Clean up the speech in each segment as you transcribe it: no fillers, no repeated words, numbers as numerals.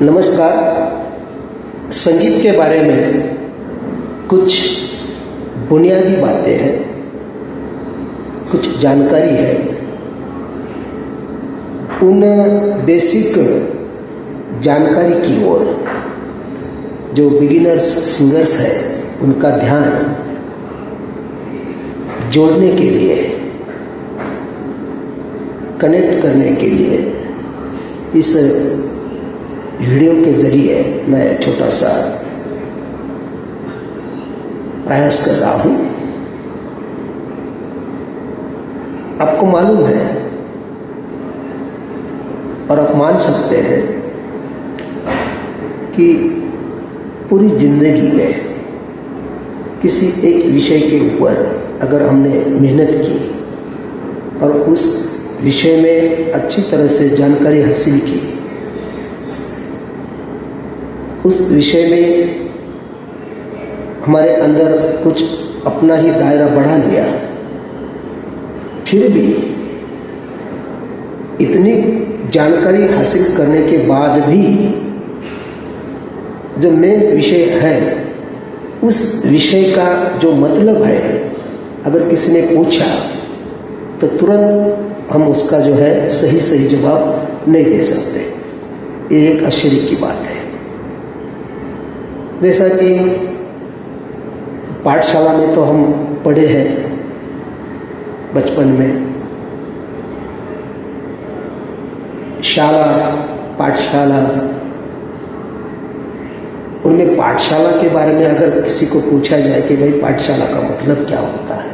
नमस्कार। संगीत के बारे में कुछ बुनियादी बातें हैं, कुछ जानकारी है। उन बेसिक जानकारी की ओर जो बिगिनर्स सिंगर्स है उनका ध्यान जोड़ने के लिए, कनेक्ट करने के लिए इस वीडियो के जरिए मैं छोटा सा प्रयास कर रहा हूँ। आपको मालूम है और आप मान सकते हैं कि पूरी जिंदगी में किसी एक विषय के ऊपर अगर हमने मेहनत की और उस विषय में अच्छी तरह से जानकारी हासिल की, उस विषय में हमारे अंदर कुछ अपना ही दायरा बढ़ा लिया, फिर भी इतनी जानकारी हासिल करने के बाद भी जो मेन विषय है उस विषय का जो मतलब है अगर किसी ने पूछा तो तुरंत हम उसका जो है सही जवाब नहीं दे सकते। ये एक आश्चर्य की बात है। जैसा कि पाठशाला में तो हम पढ़े हैं बचपन में, शाला, पाठशाला, उनमें पाठशाला के बारे में अगर किसी को पूछा जाए कि भाई पाठशाला का मतलब क्या होता है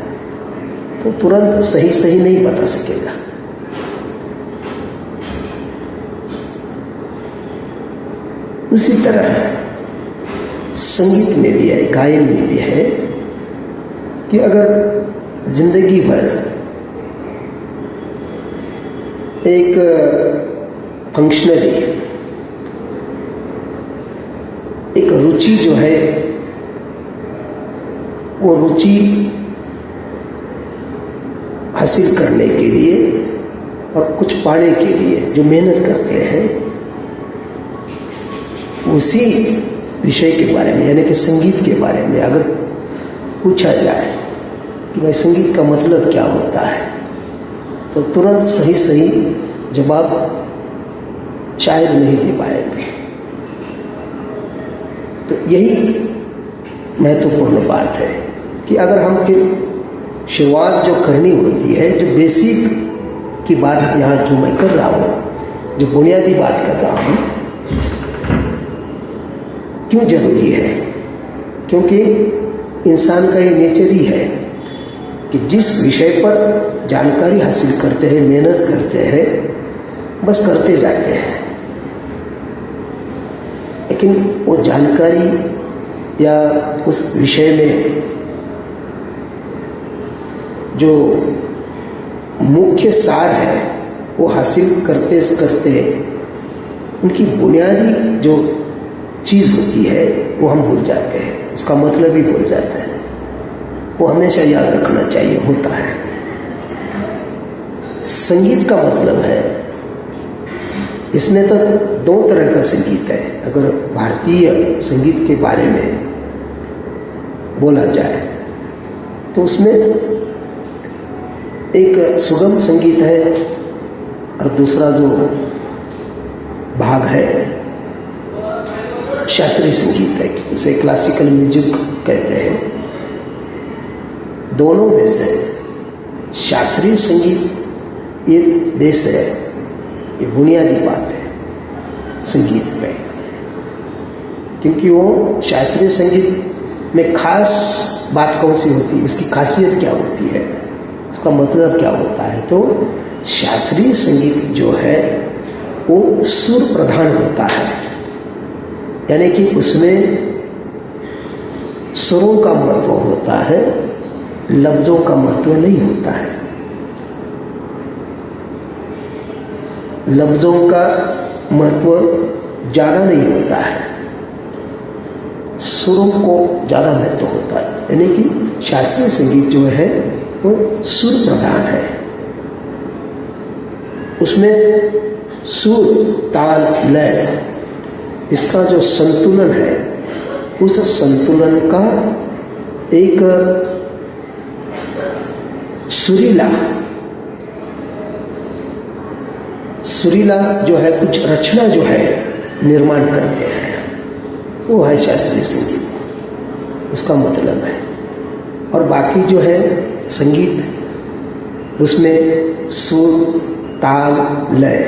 तो तुरंत सही नहीं बता सकेगा। उसी तरह संगीत में भी है, गायन में भी है कि अगर जिंदगी भर एक फंक्शनरी, एक रुचि जो है वो रुचि हासिल करने के लिए और कुछ पाने के लिए जो मेहनत करते हैं, उसी विषय के बारे में यानी कि संगीत के बारे में अगर पूछा जाए कि भाई संगीत का मतलब क्या होता है तो तुरंत सही जवाब शायद नहीं दे पाएंगे। तो यही महत्वपूर्ण बात है कि अगर हम फिर शुरुआत जो करनी होती है, जो बेसिक की बात यहाँ जो मैं कर रहा हूँ, जो बुनियादी बात कर रहा हूँ, क्यों जरूरी है? क्योंकि इंसान का ये नेचर ही है कि जिस विषय पर जानकारी हासिल करते हैं, मेहनत करते हैं, बस करते जाते हैं, लेकिन वो जानकारी या उस विषय में जो मुख्य सार है वो हासिल करते करते उनकी बुनियादी जो चीज़ होती है वो हम भूल जाते हैं, उसका मतलब ही भूल जाते हैं। वो हमेशा याद रखना चाहिए होता है। संगीत का मतलब है, इसमें तो दो तरह का संगीत है। अगर भारतीय संगीत के बारे में बोला जाए तो उसमें एक सुगम संगीत है और दूसरा जो भाग है शास्त्रीय संगीत है, उसे क्लासिकल म्यूजिक कहते हैं। दोनों में से शास्त्रीय संगीत ये बेस है, ये बुनियादी बात है संगीत में, क्योंकि वो शास्त्रीय संगीत में खास बात कौन सी होती है, उसकी खासियत क्या होती है, उसका मतलब क्या होता है। तो शास्त्रीय संगीत जो है वो सुर प्रधान होता है, यानी कि उसमें सुरों का महत्व होता है, लफ्जों का महत्व नहीं होता है। लफ्जों का महत्व ज़्यादा नहीं होता है, सुरों को ज़्यादा महत्व होता है। यानी कि शास्त्रीय संगीत जो है वो सुर प्रधान है, उसमें सुर, ताल, लय इसका जो संतुलन है, उस संतुलन का एक सुरीला जो है, कुछ रचना जो है निर्माण करते हैं, वो है शास्त्रीय संगीत, उसका मतलब है। और बाकी जो है संगीत, उसमें सुर, ताल, लय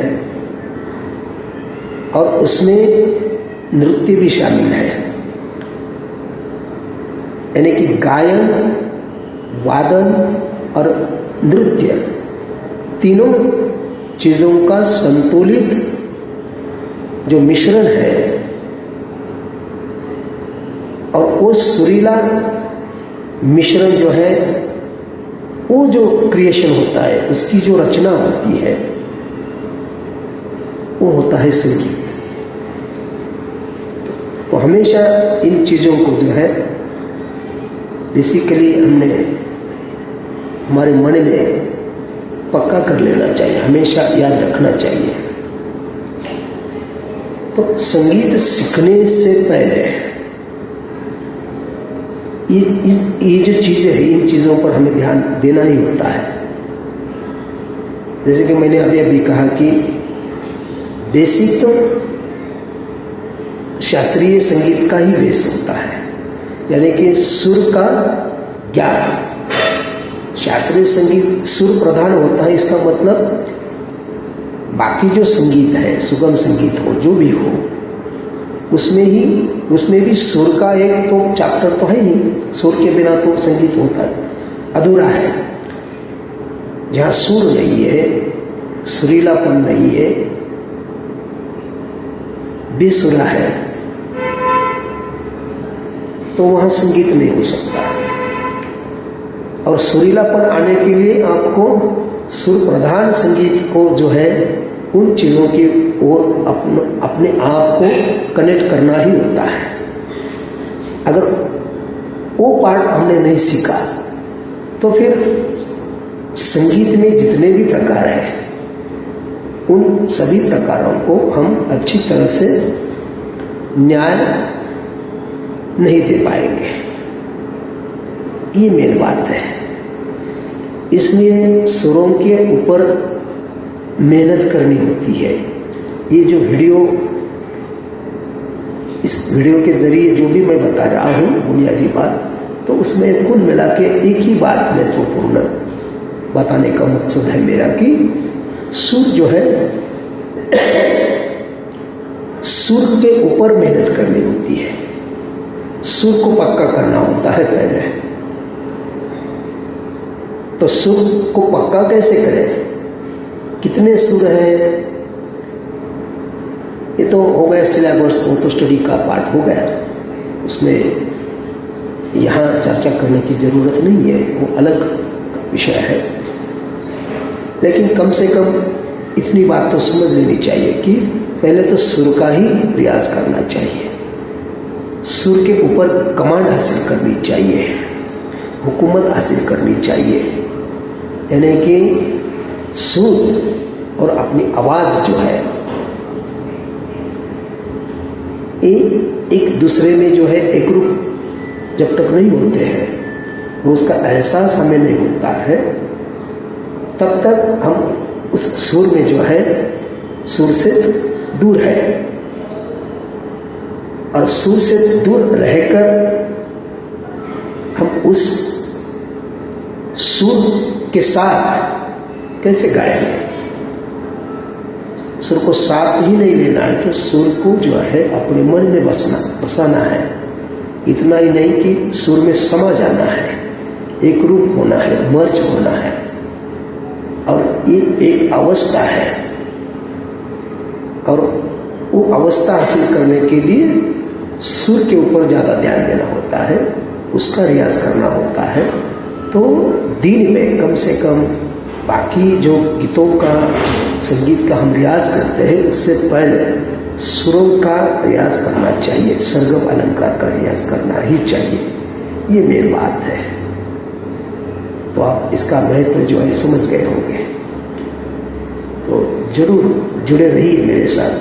और उसमें नृत्य भी शामिल है, यानी कि गायन, वादन और नृत्य तीनों चीज़ों का संतुलित जो मिश्रण है, और वो सुरीला मिश्रण जो है, वो जो क्रिएशन होता है, उसकी जो रचना होती है, वो होता है संगीत। तो हमेशा इन चीज़ों को जो है बेसिकली हमने हमारे मन में पक्का कर लेना चाहिए, हमेशा याद रखना चाहिए। तो संगीत सीखने से पहले ये जो चीज़ें हैं, इन चीज़ों पर हमें ध्यान देना ही होता है। जैसे कि मैंने अभी कहा कि बेसिक तो शास्त्रीय संगीत का ही बेस होता है, यानी कि सुर का ज्ञान। शास्त्रीय संगीत सुर प्रधान होता है, इसका मतलब बाकी जो संगीत है, सुगम संगीत हो, जो भी हो, उसमें भी सुर का एक तो चैप्टर तो है ही। सुर के बिना तो संगीत होता अधूरा है। जहाँ सुर नहीं है, सुरीलापन नहीं है, बेसुरा है, तो वहाँ संगीत नहीं हो सकता। और सुरीलापन आने के लिए आपको सुर प्रधान संगीत को जो है, उन चीज़ों की ओर अपने आप को कनेक्ट करना ही होता है। अगर वो पार्ट हमने नहीं सीखा, तो फिर संगीत में जितने भी प्रकार हैं, उन सभी प्रकारों को हम अच्छी तरह से न्याय नहीं दे पाएंगे। ये मेन बात है। इसलिए सुरों के ऊपर मेहनत करनी होती है। ये जो इस वीडियो के जरिए जो भी मैं बता रहा हूँ बुनियादी बात, तो उसमें कुल मिला के एक ही बात महत्वपूर्ण बताने का मकसद है मेरा कि सुर जो है, सुर के ऊपर मेहनत करनी होती है। सुर को पक्का करना होता है पहले। तो सुर को पक्का कैसे करें? कितने सुर हैं, ये तो हो गया सिलेबस, वो तो स्टडी का पार्ट हो गया, उसमें यहाँ चर्चा करने की ज़रूरत नहीं है, वो अलग विषय है। लेकिन कम से कम इतनी बात तो समझ लेनी चाहिए कि पहले तो सुर का ही रियाज करना चाहिए। सुर के ऊपर कमांड हासिल करनी चाहिए, हुकूमत हासिल करनी चाहिए, यानी कि सुर और अपनी आवाज़ जो है, एक दूसरे में जो है एक रूप जब तक नहीं होते हैं और उसका एहसास हमें नहीं होता है, तब तक हम उस सुर में जो है, सुर से दूर है। और सुर से दूर रहकर हम उस सुर के साथ कैसे गाएंगे? सुर को साथ ही नहीं लेना है, तो सुर को जो है अपने मन में बसाना है। इतना ही नहीं कि सुर में समा जाना है, एक रूप होना है, मर्ज होना है। और ये एक अवस्था है, और वो अवस्था हासिल करने के लिए सुर के ऊपर ज़्यादा ध्यान देना होता है, उसका रियाज करना होता है। तो दिन में कम से कम बाकी जो गीतों का, संगीत का हम रियाज करते हैं, उससे पहले सुरों का रियाज करना चाहिए, सरगम अलंकार का रियाज करना ही चाहिए। ये मेन बात है। तो आप इसका महत्व जो है समझ गए होंगे। तो जरूर जुड़े रहिए मेरे साथ।